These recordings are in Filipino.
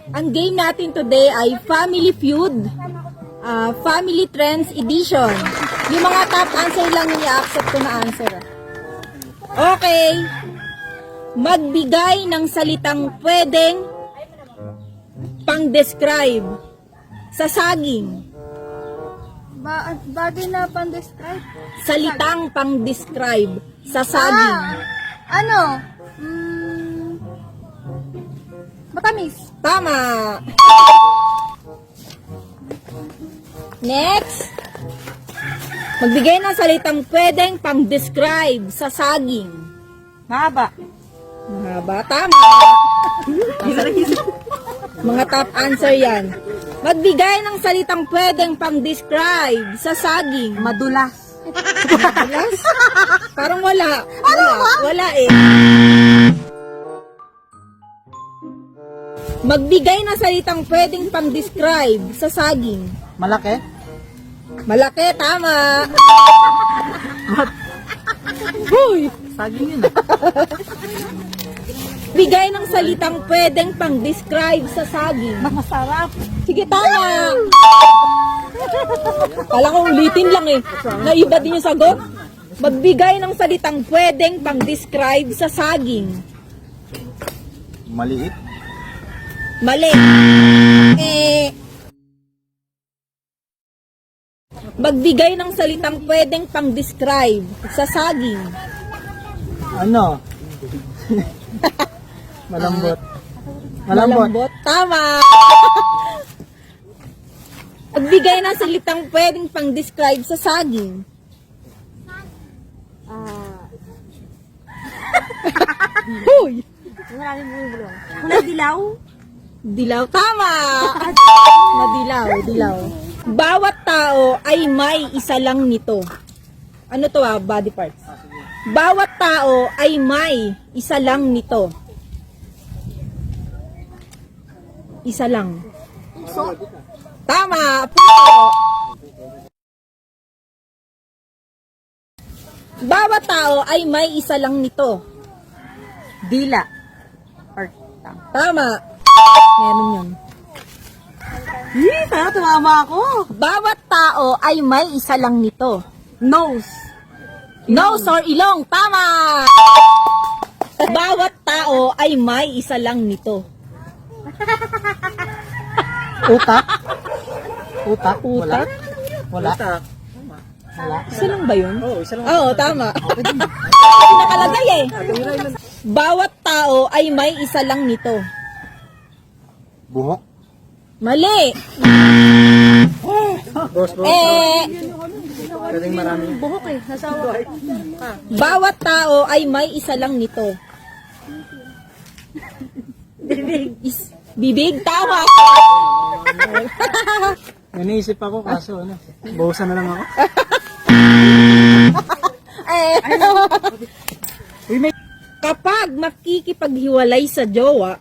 Ang game natin today ay Family Feud. Family Trends Edition. Yung mga top answer lang yung i-accept ko na answer. Okay. Magbigay ng salitang pwedeng pang-describe sa saging. Bagay na pang-describe? Salitang pang-describe sa saging. Ano? Matamis. Tama. Next. Magbigay ng salitang pwedeng pang-describe sa saging. Mahaba. Mahaba. Tama. Mga top answer yan. Magbigay ng salitang pwedeng pang-describe sa saging. Madulas. Madulas? Parang wala. Wala eh. Magbigay ng salitang pwedeng pang-describe sa saging. Malaki? Malaki, tama. Hoy! Saging yun ah. Bigay ng salitang pwedeng pang-describe sa saging. Masarap. Sige, tama. Kala ko ulitin lang eh. Naiba din yung sagot. Magbigay ng salitang pwedeng pang-describe sa saging. Maliit? Mali. Magbigay ng salitang pwedeng pang-describe sa saging. Ano? Malambot. Malambot. Tama. Magbigay ng salitang pwedeng pang-describe sa saging. Huy! Maraming bumibulong. Kulay dilaw? Dilaw. Tama. Madilaw. Dilaw. Bawat tao ay may isa lang nito. Ano to body parts. Bawat tao ay may isa lang nito. Isa lang. Puso? Tama. Puso. Bawat tao ay may isa lang nito. Dila. Or Tama. Meron yun. sana tumama ako. Bawat tao ay may isa lang nito. Nose. Nose or ilong. Tama. Bawat tao ay may isa lang nito. Utak? Utak? Utak? Wala? Wala? Isa lang ba yun? Oo, isa lang. Oo, tama. Nakalagay eh. Bawat tao ay may isa lang nito. Buhok? Mali. Boss, Pwedeng marami. Buhok eh. Nasawa. Bawat tao ay may isa lang nito. Bibig, tama. Iniisip ako kaso ano. Bawasan na lang ako. Kapag makikipaghiwalay sa jowa,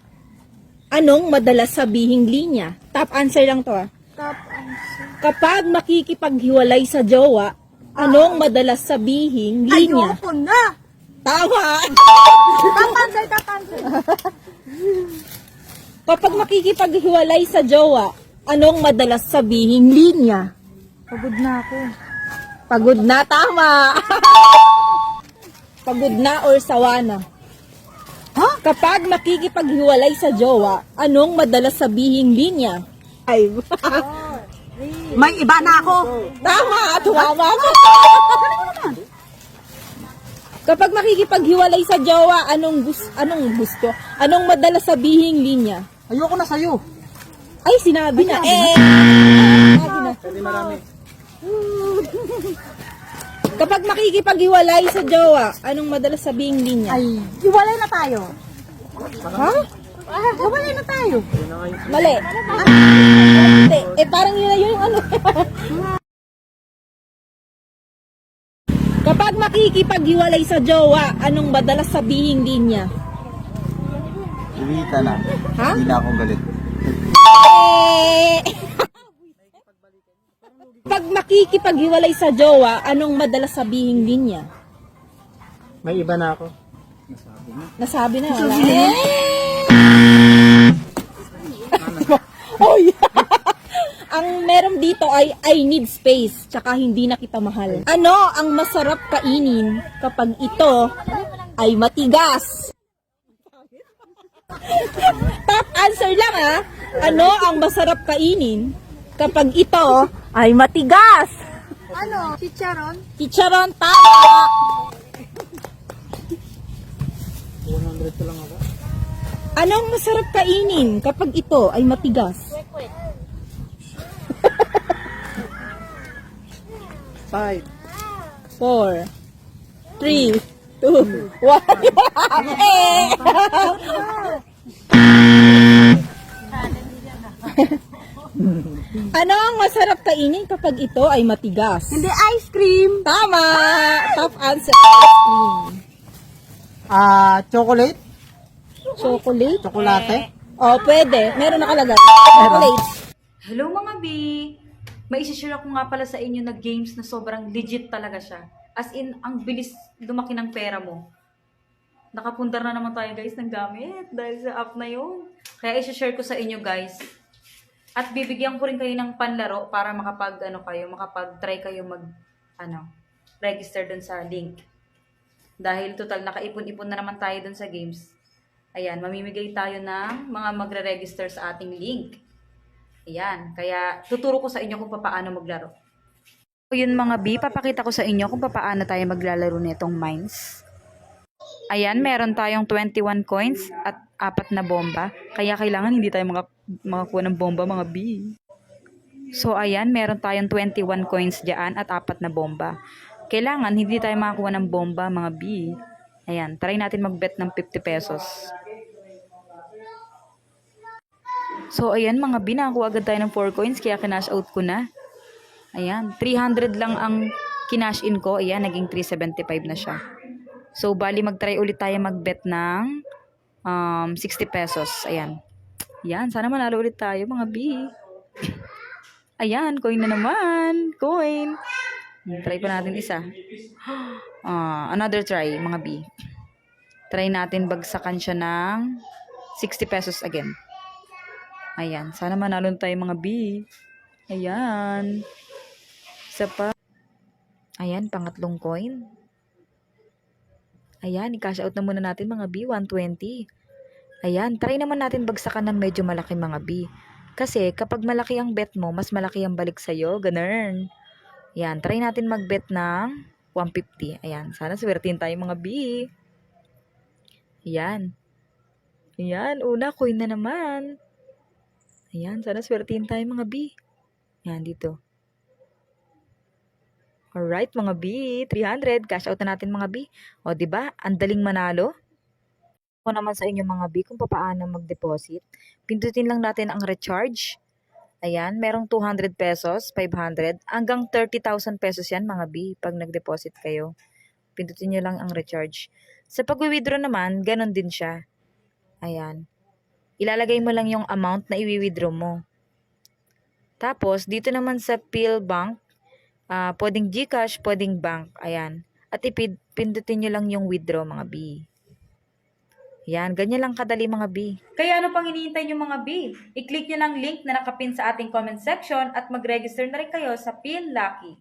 anong madalas sabihing linya? Top answer lang to Top answer. Kapag makikipaghiwalay sa jowa, anong madalas sabihing linya? Ayoko na. Tama. Top answer, top answer. Kapag makikipaghiwalay sa jowa, anong madalas sabihing linya? Pagod na ako. Pagod na, tama. Pagod na or sawa na. Kapag makikipaghiwalay sa jowa, anong madalas sabihing linya? Ay. May iba na ako. Tama, tumama ka. Kapag makikipaghiwalay sa jowa, anong gusto? Anong madalas sabihing linya? Ayoko na sa'yo. Ay, sinabi na. Sinabi na. Pwede marami. Kapag makikipaghiwalay sa jowa, anong madalas sabihing linya? Ay, iwalay na tayo. Ha? Iwalay na tayo. Mali. Hindi. Parang yun na yun yung ano. Kapag makikipaghiwalay sa jowa, anong madalas sabihing linya? Iwita na. Ha? Hindi na ako galit. Kapag makikipaghiwalay sa jowa, anong madalas sabihing linya? May iba na ako. Nasabi na. Wala. Oy! Ang meron dito ay I need space, tsaka hindi na kita mahal. Ano ang masarap kainin kapag ito ay matigas? Top answer lang ha. Ano ang masarap kainin kapag ito ay matigas? Ano? Chicharon? Chicharon, tama! 100 pa lang ako. Anong masarap kainin kapag ito ay matigas? 5. 4, 3, 2, 1. Ano ang masarap kainin kapag ito ay matigas? Hindi ice cream. Tama! Top answer. Ice cream. Chocolate? Chocolate? Chocolate? Oh, pwede. Meron nakalagay. Chocolate. Hello mga B! May isi-share ako nga pala sa inyo na games na sobrang legit talaga siya. As in, ang bilis lumaki ng pera mo. Nakapundar na naman tayo guys ng gamit dahil sa app na yun. Kaya isi-share ko sa inyo guys. At bibigyan ko rin kayo ng panlaro para makapag-try kayo register dun sa link. Dahil total nakaipon-ipon na naman tayo dun sa games. Ayan, mamimigay tayo ng mga magre-register sa ating link. Ayan, kaya tuturo ko sa inyo kung paano maglaro. So yun mga B, papakita ko sa inyo kung paano tayo maglalaro nitong mines. Ayan, meron tayong 21 coins at 4 na bomba. Kaya kailangan hindi tayo makakuha ng bomba mga B. So ayan, meron tayong 21 coins dyan at 4 na bomba. Kailangan hindi tayo makakuha ng bomba mga B. Ayan, try natin mag-bet ng 50 pesos. So, ayan mga B, nakakuha agad tayo ng 4 coins, kaya kinash out ko na. Ayan, 300 lang ang kinash in ko. Ayan, naging 375 na siya. So, bali mag-try ulit tayo mag-bet ng 60 pesos. Ayan. Ayan, sana manalo ulit tayo mga B. Ayan, coin na naman. Coin. Try pa natin isa. Another try mga B. Try natin bagsakan siya ng 60 pesos again. Ayan, sana manalo tayo mga B. Ayan. Isa pa. Ayan, pangatlong coin. Ayan, i-cash out na muna natin mga B, 120. Ayan, try naman natin bagsakan ng medyo malaki mga B. Kasi kapag malaki ang bet mo, mas malaki ang balik sa'yo. Ganun. Ayan, try natin mag-bet ng 150. Ayan, sana swertin tayo mga B. Ayan. Ayan, una coin na naman. Ayan, sana swertihin tayo mga B. Ayan, dito. Alright, mga B. 300. Cash out na natin mga B. O, diba? Ang daling manalo. Ako naman sa inyo mga B kung paano mag-deposit. Pindutin lang natin ang recharge. Ayan, merong 200 pesos, 500. Hanggang 30,000 pesos yan mga B pag nag-deposit kayo. Pindutin nyo lang ang recharge. Sa pag-withdraw naman, ganun din siya. Ayan. Ilalagay mo lang yung amount na i-withdraw mo. Tapos, dito naman sa Peel Bank, pwedeng GCash, pwedeng bank. Ayan. At ipindutin nyo lang yung withdraw mga B. Ayan, ganyan lang kadali mga B. Kaya ano pang hinihintay nyo mga B? I-click nyo lang link na nakapin sa ating comment section at mag-register na rin kayo sa Peel Lucky.